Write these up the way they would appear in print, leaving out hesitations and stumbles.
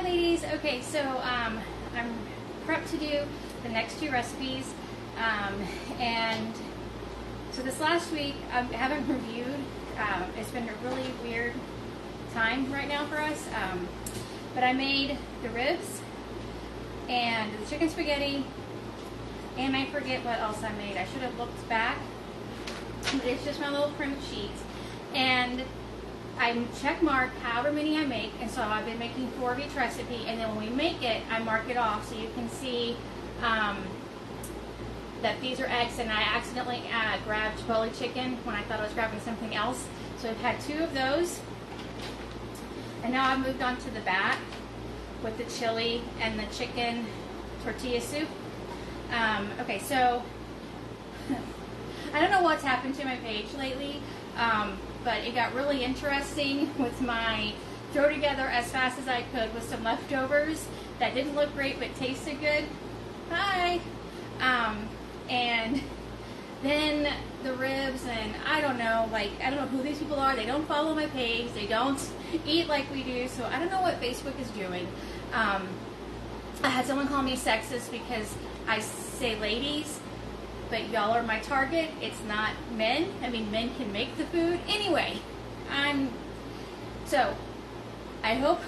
ladies. Okay, so I'm prepped to do the next two recipes, and so this last week I haven't reviewed. It's been a really weird time right now for us, but I made the ribs and the chicken spaghetti, and I forget what else I made. I should have looked back. It's just my little print sheet, and I check mark however many I make, and so I've been making 4 of each recipe, and then when we make it, I mark it off so you can see that these are eggs, and I accidentally grabbed Chipotle chicken when I thought I was grabbing something else. So I've had 2 of those, and now I've moved on to the back with the chili and the chicken tortilla soup. Okay, so I don't know what's happened to my page lately, but it got really interesting with my throw together as fast as I could with some leftovers that didn't look great but tasted good. Hi! And then the ribs, and I don't know who these people are. They don't follow my page. They don't eat like we do, so I don't know what Facebook is doing. I had someone call me sexist because I say ladies, but y'all are my target. It's not men. I mean, men can make the food. Anyway, so I hope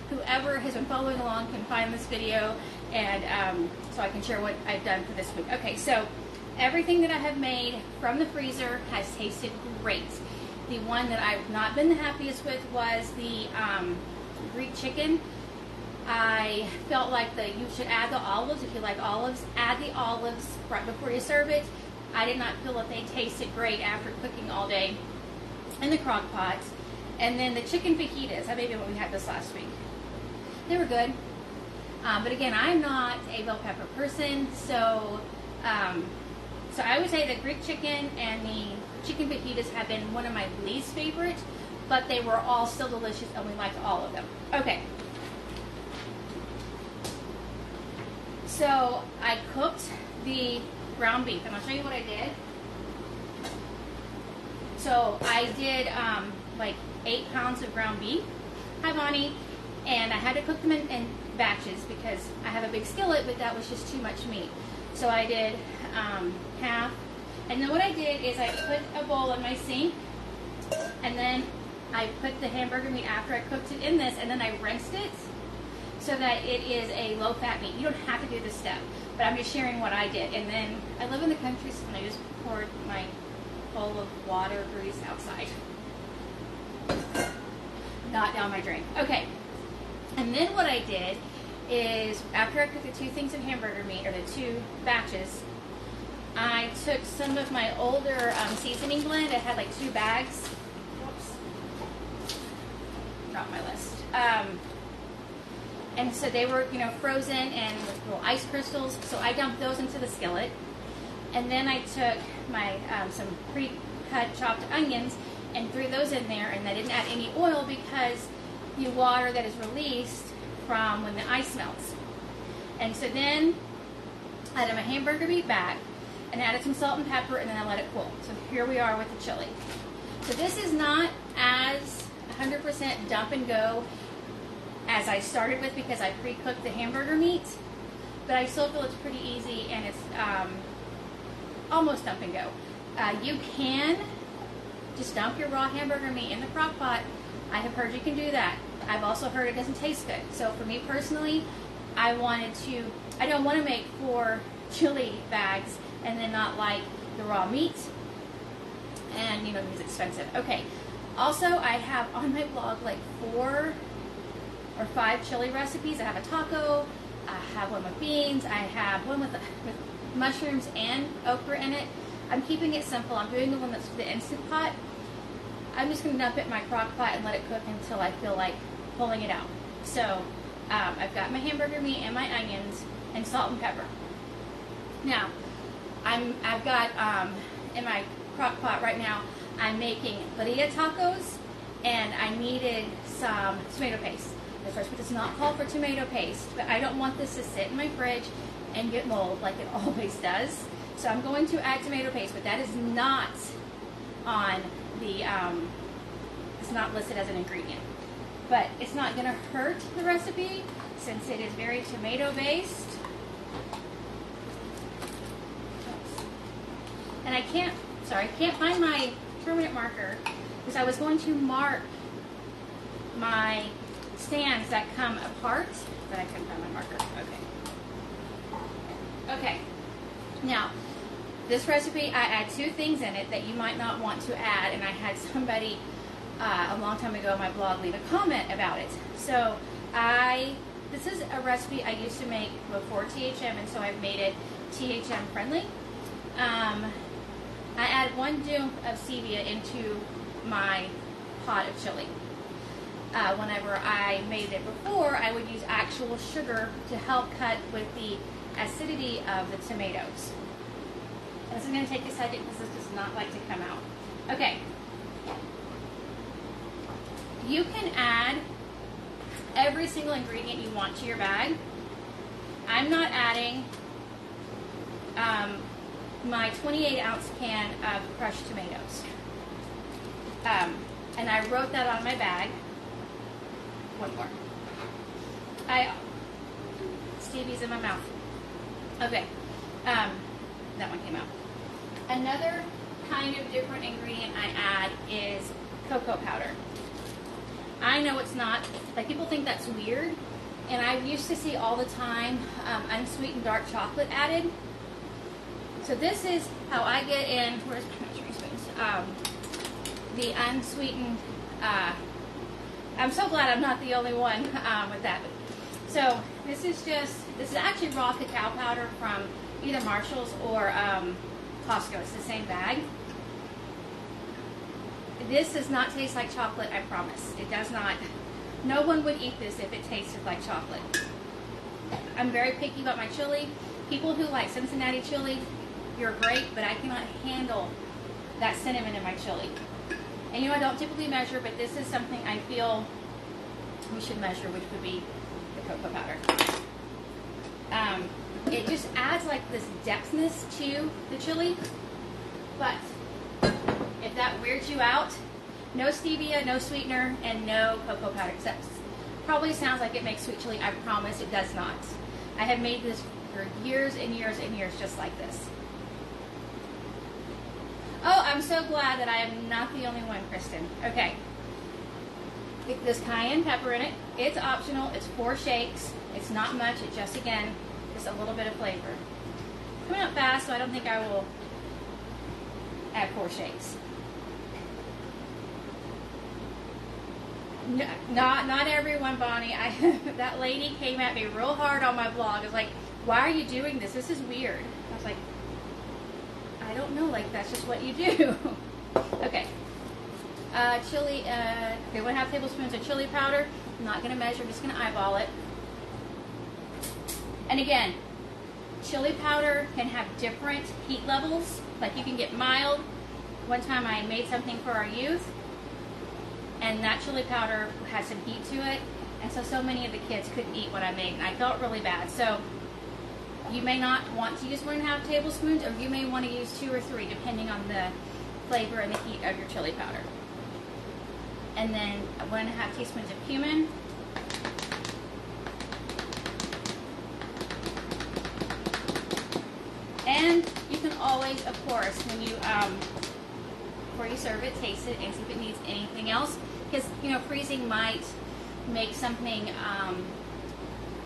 whoever has been following along can find this video, and so I can share what I've done for this week. Okay, so everything that I have made from the freezer has tasted great. The one that I've not been the happiest with was the Greek chicken. I felt like you should add the olives. If you like olives, add the olives right before you serve it. I did not feel that they tasted great after cooking all day in the crock pot. And then the chicken fajitas, I made them when we had this last week. They were good. But again, I'm not a bell pepper person, so so I would say the Greek chicken and the chicken fajitas have been one of my least favorite, but they were all still delicious, and we liked all of them. Okay. So I cooked the ground beef, and I'll show you what I did. So I did like 8 pounds of ground beef. Hi, Bonnie. And I had to cook them in batches because I have a big skillet, but that was just too much meat. So I did half. And then what I did is I put a bowl in my sink, and then I put the hamburger meat after I cooked it in this, and then I rinsed it so that it is a low-fat meat. You don't have to do this step, but I'm just sharing what I did. And then I live in the country, so I just poured my bowl of water grease outside. Not down my drain. Okay. And then what I did is, after I cooked the 2 things of hamburger meat, or the 2 batches, I took some of my older seasoning blend. I had like 2 bags. Whoops. Dropped my list. And so they were, frozen and with little ice crystals. So I dumped those into the skillet. And then I took my some pre-cut chopped onions and threw those in there. And I didn't add any oil because the water that is released from when the ice melts. And so then I added my hamburger meat back and added some salt and pepper, and then I let it cool. So here we are with the chili. So this is not as 100% dump and go as I started with because I pre-cooked the hamburger meat, but I still feel it's pretty easy, and it's almost dump and go. You can just dump your raw hamburger meat in the crock pot. I have heard you can do that. I've also heard it doesn't taste good. So for me personally, I don't want to make 4 chili bags and then not like the raw meat, and it's expensive. Okay. Also, I have on my blog like 4 or 5 chili recipes. I have a taco, I have one with beans, I have one with mushrooms and okra in it. I'm keeping it simple. I'm doing the one that's the Instant Pot. I'm just going to dump it in my crock pot and let it cook until I feel like pulling it out. So I've got my hamburger meat and my onions and salt and pepper. Now, I've got in my crock pot right now, I'm making birria tacos, and I needed some tomato paste. The first one does not call for tomato paste, but I don't want this to sit in my fridge and get mold like it always does. So I'm going to add tomato paste, but that is not on the, it's not listed as an ingredient. but it's not going to hurt the recipe since it is very tomato based. And I can't find my permanent marker because I was going to mark my stands that come apart, but I couldn't find my marker. Okay. Now, this recipe, I add 2 things in it that you might not want to add, and I had somebody a long time ago on my blog leave a comment about it. So this is a recipe I used to make before THM, and so I've made it THM friendly. I add 1 doom of stevia into my pot of chili. Whenever I made it before, I would use actual sugar to help cut with the acidity of the tomatoes. And this is going to take a second because this does not like to come out. Okay. You can add every single ingredient you want to your bag. I'm not adding my 28-ounce can of crushed tomatoes. And I wrote that on my bag. One more. Stevie's in my mouth. Okay. That one came out. Another kind of different ingredient I add is cocoa powder. I know it's not, like people think that's weird, and I used to see all the time unsweetened dark chocolate added. So this is how I get in, where's my measuring spoons? The unsweetened, I'm so glad I'm not the only one with that. So this is actually raw cacao powder from either Marshall's or Costco. It's the same bag. This does not taste like chocolate, I promise. It does not. No one would eat this if it tasted like chocolate. I'm very picky about my chili. People who like Cincinnati chili, you're great, but I cannot handle that cinnamon in my chili. And you know, I don't typically measure, but this is something I feel we should measure, which would be the cocoa powder. It just adds like this depthness to the chili, but if that weirds you out, no stevia, no sweetener, and no cocoa powder. Except probably sounds like it makes sweet chili. I promise it does not. I have made this for years and years and years just like this. Oh, I'm so glad that I am not the only one, Kristen. Okay. There's cayenne pepper in it. It's optional. It's 4 shakes. It's not much. It just, again, just a little bit of flavor. Coming out fast, so I don't think I will add 4 shakes. No, not everyone, Bonnie. That lady came at me real hard on my blog. I was like, why are you doing this? This is weird. I was like, I don't know, like that's just what you do. Okay. Chili, okay, 1/2 tablespoons of chili powder. I'm not gonna measure, I'm just gonna eyeball it. And again, chili powder can have different heat levels. Like you can get mild. One time I made something for our youth, and that chili powder had some heat to it, and so many of the kids couldn't eat what I made, and I felt really bad. So you may not want to use 1/2 tablespoons, or you may want to use 2 or 3, depending on the flavor and the heat of your chili powder. And then 1/2 teaspoons of cumin. And you can always, of course, when you before you serve it, taste it and see if it needs anything else. Because, you know, freezing might make something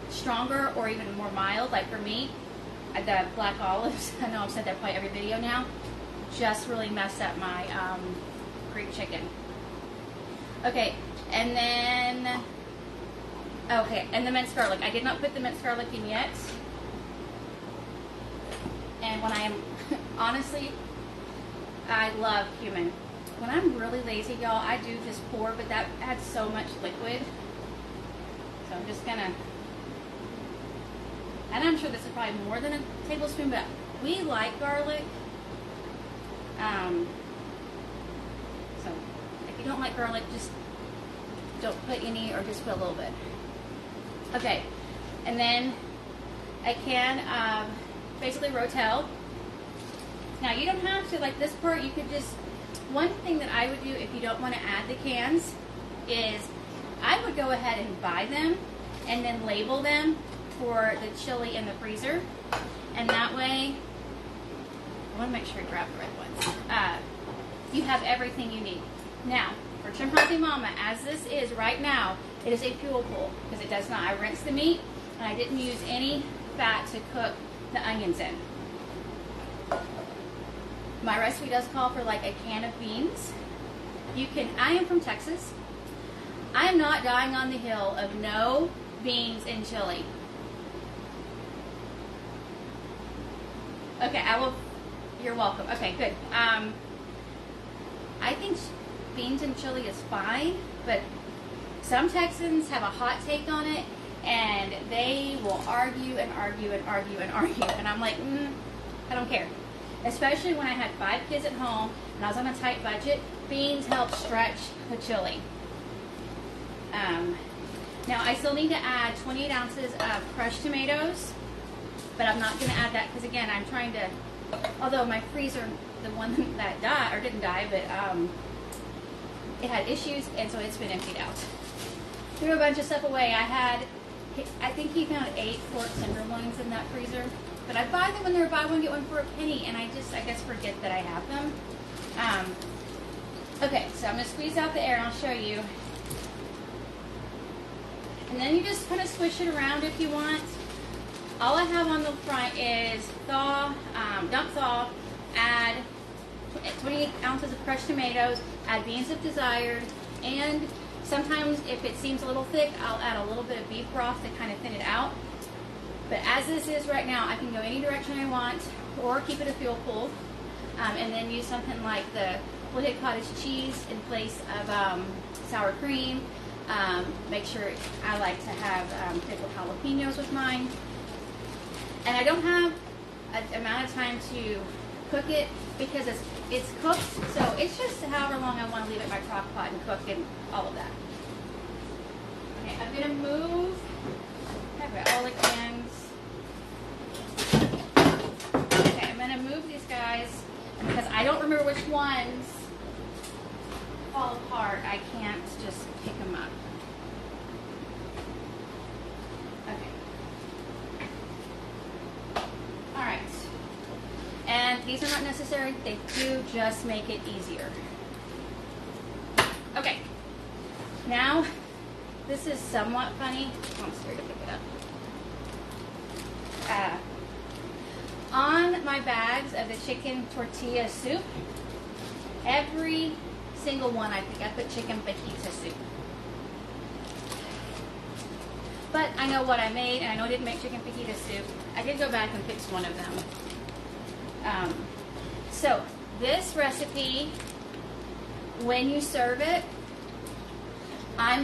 stronger or even more mild. Like for me, the black olives, I know I've said that probably every video now, just really messed up my Greek chicken. Okay, and then, okay, and the minced garlic. I did not put the minced garlic in yet. And when I am, honestly, I love cumin. When I'm really lazy, y'all, I do just pour, but that adds so much liquid. So I'm just gonna, and I'm sure this is probably more than a tablespoon, but we like garlic. So if you don't like garlic, just don't put any, or just put a little bit. Okay, and then a can of basically Rotel. Now you don't have to, like this part, you could just, one thing that I would do if you don't want to add the cans is I would go ahead and buy them and then label them for the chili in the freezer. And that way, I want to make sure you grab the right ones. You have everything you need. Now, for Trim Healthy Mama, as this is right now, it is a fuel pool because it does not. I rinsed the meat and I didn't use any fat to cook the onions in. My recipe does call for like a can of beans. I am from Texas. I am not dying on the hill of no beans and chili. Okay, you're welcome. Okay, good. I think beans and chili is fine, but some Texans have a hot take on it, and they will argue and argue and argue and argue, and I'm like, I don't care. Especially when I had 5 kids at home and I was on a tight budget, beans help stretch the chili. Now I still need to add 28 ounces of crushed tomatoes, but I'm not going to add that because again, I'm trying to, although my freezer, the one that died, or didn't die, but it had issues, and so it's been emptied out. Threw a bunch of stuff away. I think he found 8 pork tenderloins in that freezer, but I buy them when they're buy one, get one for a penny, and I guess forget that I have them. Okay, so I'm going to squeeze out the air and I'll show you. And then you just kind of swish it around if you want. All I have on the front is dump thaw, add 28 ounces of crushed tomatoes, add beans if desired, and sometimes if it seems a little thick, I'll add a little bit of beef broth to kind of thin it out. But as this is right now, I can go any direction I want, or keep it a fuel pool, and then use something like the blended cottage cheese in place of sour cream. Make sure I like to have pickled jalapenos with mine. And I don't have an amount of time to cook it because it's cooked, so it's just however long I want to leave it in my crock pot and cook and all of that. Okay, I'm going to move, I've got all the cans. Okay, I'm going to move these guys, and because I don't remember which ones fall apart, I can't just pick them up. Alright, and these are not necessary, they do just make it easier. Okay, now this is somewhat funny. I'm scared to pick it up. On my bags of the chicken tortilla soup, every single one I think I put chicken fajita soup. But I know what I made, and I know I didn't make chicken fajita soup. I did go back and fix one of them. So this recipe, when you serve it, I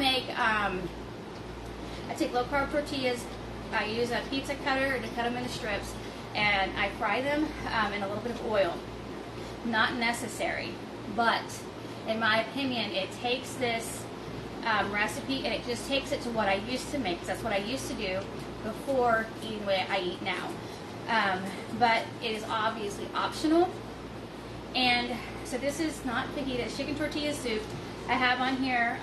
take low carb tortillas. I use a pizza cutter to cut them into strips, and I fry them in a little bit of oil. Not necessary, but in my opinion, it takes this recipe and it just takes it to what I used to make. That's what I used to do before eating the way I eat now. But it is obviously optional. And so this is not fajita, it's chicken tortilla soup. I have on here,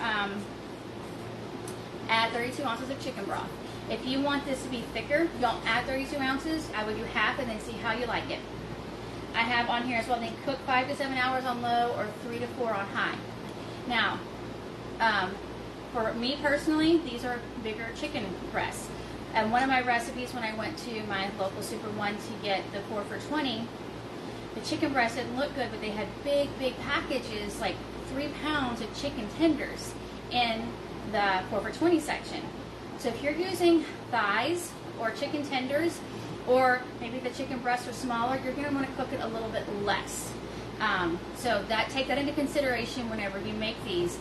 add 32 ounces of chicken broth. If you want this to be thicker, don't add 32 ounces. I would do half and then see how you like it. I have on here as well, they cook 5 to 7 hours on low or 3 to 4 on high. Now, for me personally, these are bigger chicken breasts. And one of my recipes when I went to my local Super One to get the 4 for $20, the chicken breasts didn't look good, but they had big, big packages, like 3 pounds of chicken tenders in the 4 for $20 section. So if you're using thighs or chicken tenders, or maybe the chicken breasts are smaller, you're going to want to cook it a little bit less. So take that into consideration whenever you make these.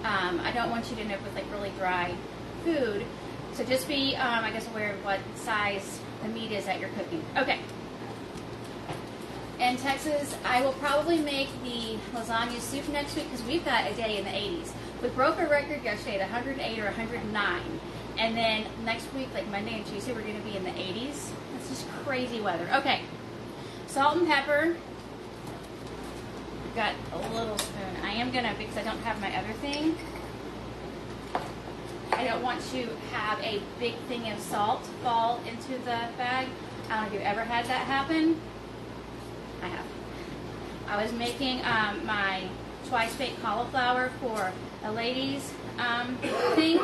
I don't want you to end up with like really dry food. So just be, I guess, aware of what size the meat is that you're cooking. Okay. In Texas, I will probably make the lasagna soup next week because we've got a day in the 80s. We broke a record yesterday at 108 or 109. And then next week, like Monday and Tuesday, we're going to be in the 80s. It's just crazy weather. Okay. Salt and pepper. Got a little spoon. I am going to, because I don't have my other thing. don't want to have a big thing of salt fall into the bag. I don't know if you've ever had that happen. I have. I was making my twice baked cauliflower for a lady's thing,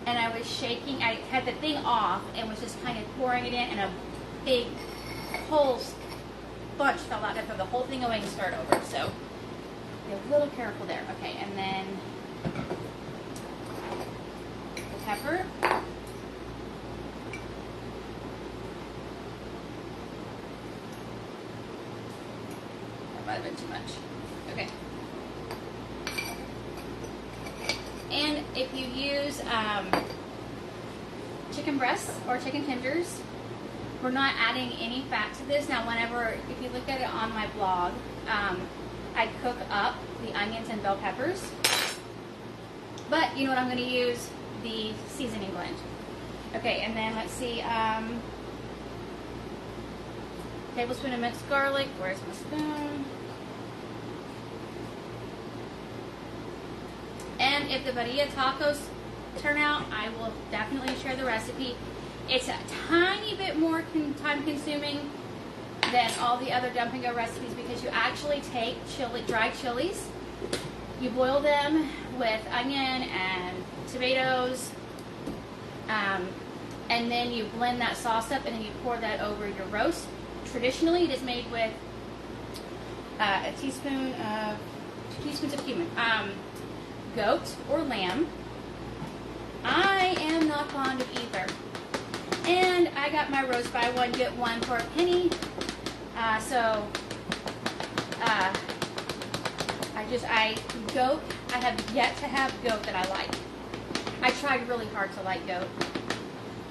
and I was shaking. I had the thing off and was just kind of pouring it in, and a big whole bunch fell out. I threw the whole thing away and start over. So be a little careful there. Okay, and then the pepper. That might have been too much. Okay. And if you use chicken breasts or chicken tenders, we're not adding any fat to this. Now, if you look at it on my blog, I cook up the onions and bell peppers. But you know what I'm going to use? The seasoning blend. Okay, and then let's see. Tablespoon of minced garlic. Where's my spoon? And if the barilla tacos turn out, I will definitely share the recipe. It's a tiny bit more time consuming than all the other dump and go recipes because you actually take dried chilies, you boil them with onion and tomatoes, and then you blend that sauce up and then you pour that over your roast. Traditionally, it is made with a teaspoon of 2 teaspoons of cumin, goat or lamb. I am not fond of either. And I got my roast buy one get one for a penny. I have yet to have goat that I like. I tried really hard to like goat,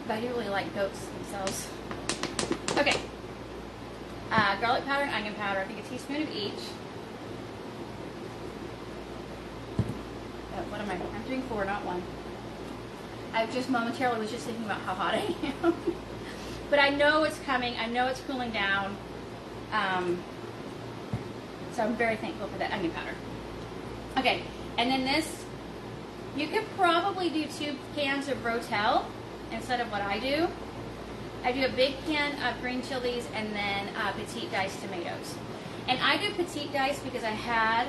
but I do really like goats themselves. Okay. Garlic powder and onion powder. I think a teaspoon of each. What am I? I'm doing 4, not 1. I just momentarily was just thinking about how hot I am. But I know it's coming. I know it's cooling down. So I'm very thankful for that onion powder. Okay, and then this, you could probably do 2 cans of Rotel instead of what I do. I do a big can of green chilies and then petite diced tomatoes. And I do petite diced because I had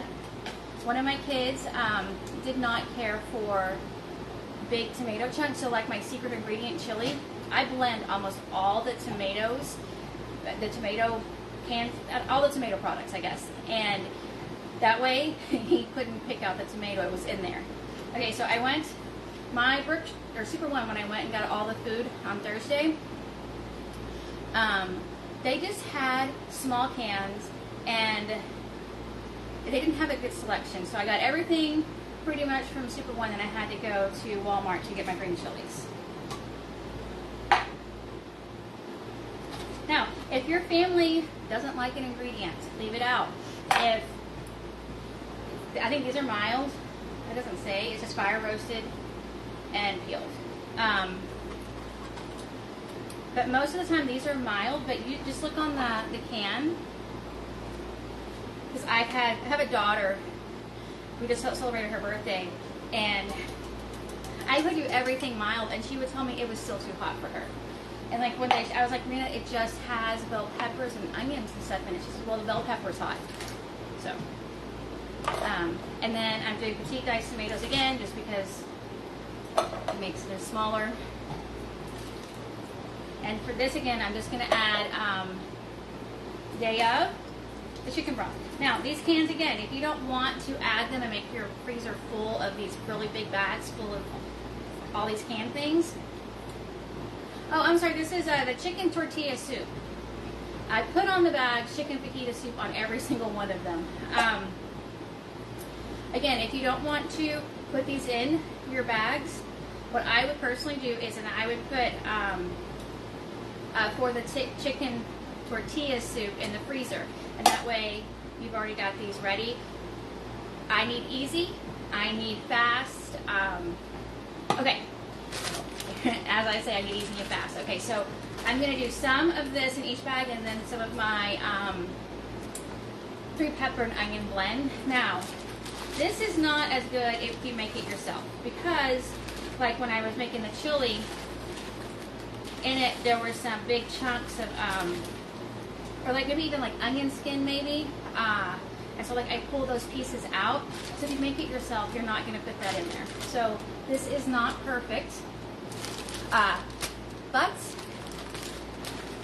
one of my kids did not care for big tomato chunks, so like my secret ingredient chili, I blend almost all the tomatoes, the tomato cans, all the tomato products, I guess, and that way he couldn't pick out the tomato, it was in there. Okay, so I went, Super One, when I went and got all the food on Thursday, they just had small cans and they didn't have a good selection, so I got everything pretty much from Super One, and I had to go to Walmart to get my green chilies. Now, if your family doesn't like an ingredient, leave it out. I think these are mild. It doesn't say. It's just fire roasted and peeled. But most of the time these are mild, but you just look on the can. Because I have a daughter. We just celebrated her birthday, and I would do everything mild, and she would tell me it was still too hot for her. And like one day, I was like, Marina, it just has bell peppers and onions and stuff in it. She said, well, the bell pepper's hot. So, and then I'm doing petite diced tomatoes again, just because it makes them smaller. And for this again, I'm just going to add day of the chicken broth. Now, these cans, again, if you don't want to add them and make your freezer full of these really big bags full of all these canned things. Oh, I'm sorry, this is the chicken tortilla soup. I put on the bag chicken fajita soup on every single one of them. Again, if you don't want to put these in your bags, what I would personally do is, and I would put for the chicken tortilla soup in the freezer, and that way you've already got these ready. I need easy, I need fast. Okay, as I say, I need easy and fast. Okay, so I'm going to do some of this in each bag, and then some of my 3 pepper and onion blend. Now, this is not as good if you make it yourself, because like when I was making the chili, in it there were some big chunks of, or like maybe even like onion skin maybe. And so like I pull those pieces out. So if you make it yourself, you're not going to put that in there. So this is not perfect. But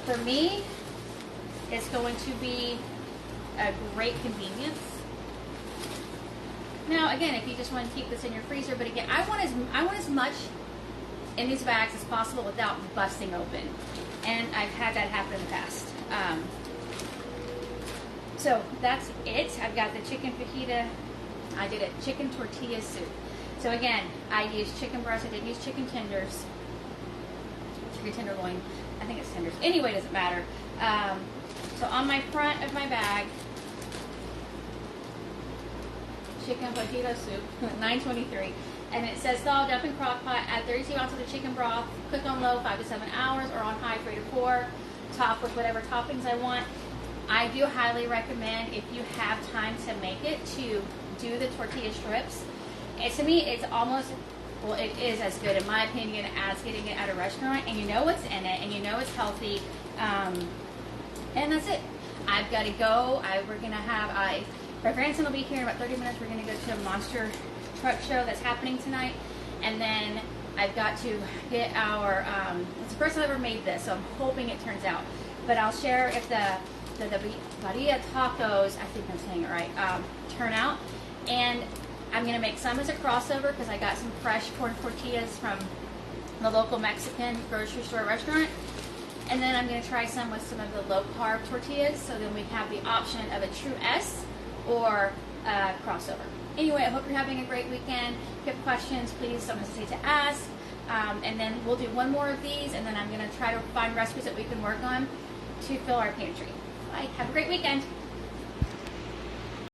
for me, it's going to be a great convenience. Now again, if you just want to keep this in your freezer, but again, I want as much in these bags as possible without busting open. And I've had that happen in the past. So that's it. I've got the chicken fajita. I did a chicken tortilla soup. So again, I used chicken breast. I didn't use chicken tenders. Chicken tenderloin. I think it's tenders. Anyway, it doesn't matter. So on my front of my bag, chicken fajita soup, $9.23. And it says thaw, dump in crock pot, add 32 ounces of chicken broth, cook on low 5 to 7 hours or on high 3 to 4, top with whatever toppings I want. I do highly recommend, if you have time to make it, to do the tortilla strips. And to me, it's almost, well, it is as good, in my opinion, as getting it at a restaurant. And you know what's in it, and you know it's healthy. And that's it. I've got to go. We're going to have, my grandson will be here in about 30 minutes. We're going to go to a monster truck show that's happening tonight. And then I've got to get our, it's the first time I've ever made this, so I'm hoping it turns out. But I'll share if the birria tacos, I think I'm saying it right, turn out. And I'm going to make some as a crossover because I got some fresh corn tortillas from the local Mexican grocery store restaurant. And then I'm going to try some with some of the low-carb tortillas, so then we have the option of a true S or a crossover. Anyway, I hope you're having a great weekend. If you have questions, please don't hesitate to ask. And then we'll do one more of these, and then I'm going to try to find recipes that we can work on to fill our pantry. Bye. Have a great weekend.